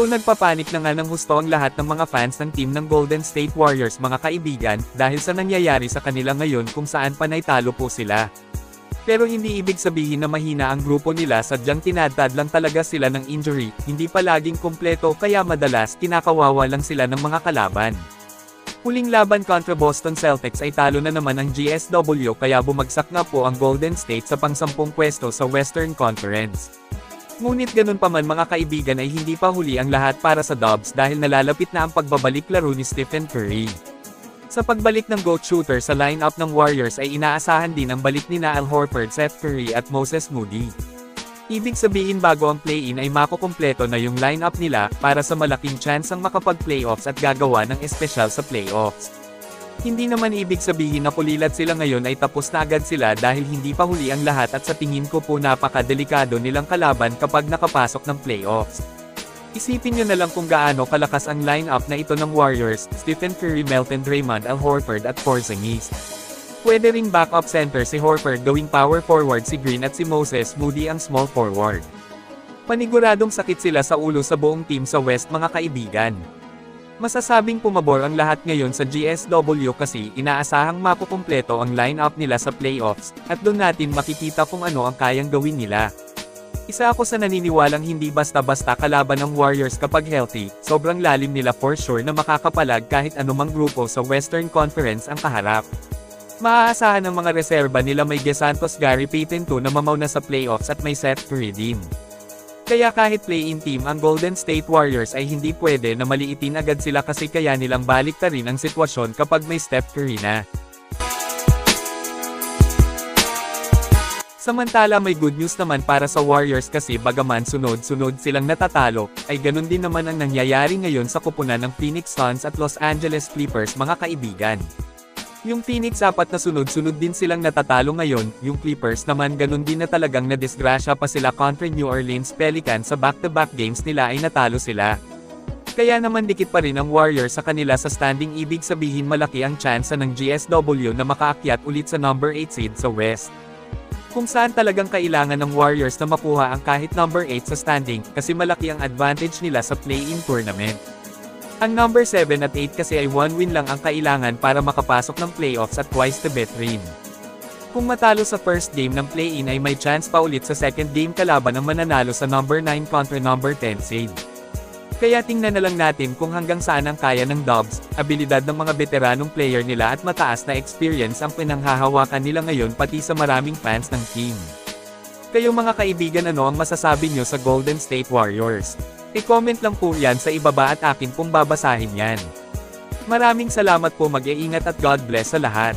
So nagpapanik na nga ng husto ang lahat ng mga fans ng team ng Golden State Warriors mga kaibigan, dahil sa nangyayari sa kanila ngayon kung saan panay talo po sila. Pero hindi ibig sabihin na mahina ang grupo nila, sadyang tinadtad lang talaga sila ng injury, hindi palaging kumpleto kaya madalas kinakawawa lang sila ng mga kalaban. Huling laban kontra Boston Celtics ay talo na naman ang GSW kaya bumagsak nga po ang Golden State sa pang-10 pwesto sa Western Conference. Ngunit ganun pa man mga kaibigan ay hindi pa huli ang lahat para sa Dubs dahil nalalapit na ang pagbabalik laro ni Stephen Curry. Sa pagbalik ng GOAT shooter sa lineup ng Warriors ay inaasahan din ang balik ni Al Horford, Seth Curry at Moses Moody. Ibig sabihin bago ang play-in ay makukumpleto na yung lineup nila para sa malaking chance ang makapag-playoffs at gagawa ng espesyal sa playoffs. Hindi naman ibig sabihin na kulilat sila ngayon ay tapos na agad sila dahil hindi pa huli ang lahat at sa tingin ko po napakadelikado nilang kalaban kapag nakapasok ng playoffs. Isipin nyo na lang kung gaano kalakas ang lineup na ito ng Warriors, Stephen Curry, Melton, Draymond, Al Horford at Porzingis. Pwede ring backup center si Horford gawing power forward si Green at si Moses Moody ang small forward. Paniguradong sakit sila sa ulo sa buong team sa West mga kaibigan. Masasabing pumabor ang lahat ngayon sa GSW kasi inaasahang makukumpleto ang lineup nila sa playoffs, at doon natin makikita kung ano ang kayang gawin nila. Isa ako sa naniniwalang hindi basta-basta kalaban ng Warriors kapag healthy, sobrang lalim nila for sure na makakapalag kahit anumang grupo sa Western Conference ang kaharap. Maaasahan ng mga reserba nila may Santos, Gary Payton 2 na mamaw na sa playoffs at may Seth Curry din. Kaya kahit play-in team ang Golden State Warriors ay hindi pwede na maliitin agad sila kasi kaya nilang baliktarin ang sitwasyon kapag may Steph Curry na. Samantala may good news naman para sa Warriors kasi bagaman sunod-sunod silang natatalo, ay ganun din naman ang nangyayari ngayon sa kupunan ng Phoenix Suns at Los Angeles Clippers mga kaibigan. Yung Phoenix apat na sunod-sunod din silang natatalo ngayon, yung Clippers naman ganun din na talagang nadisgrasya pa sila kontra New Orleans Pelicans sa back-to-back games nila ay natalo sila. Kaya naman dikit pa rin ang Warriors sa kanila sa standing, ibig sabihin malaki ang tsansa ng GSW na makaakyat ulit sa number 8 seed sa West. Kung saan talagang kailangan ng Warriors na makuha ang kahit number 8 sa standing kasi malaki ang advantage nila sa play-in tournament. Ang number 7 at 8 kasi ay 1 win lang ang kailangan para makapasok ng playoffs at twice to bet rin. Kung matalo sa first game ng play-in ay may chance pa ulit sa second game kalaban ang mananalo sa number 9 kontra number 10 seed. Kaya tingnan na lang natin kung hanggang saan ang kaya ng Dubs, abilidad ng mga veteranong player nila at mataas na experience ang pinanghahawakan nila ngayon pati sa maraming fans ng team. Kayo mga kaibigan, ano ang masasabi nyo sa Golden State Warriors? I-comment lang po yan sa ibaba at akin pong babasahin yan. Maraming salamat po, mag-iingat at God bless sa lahat.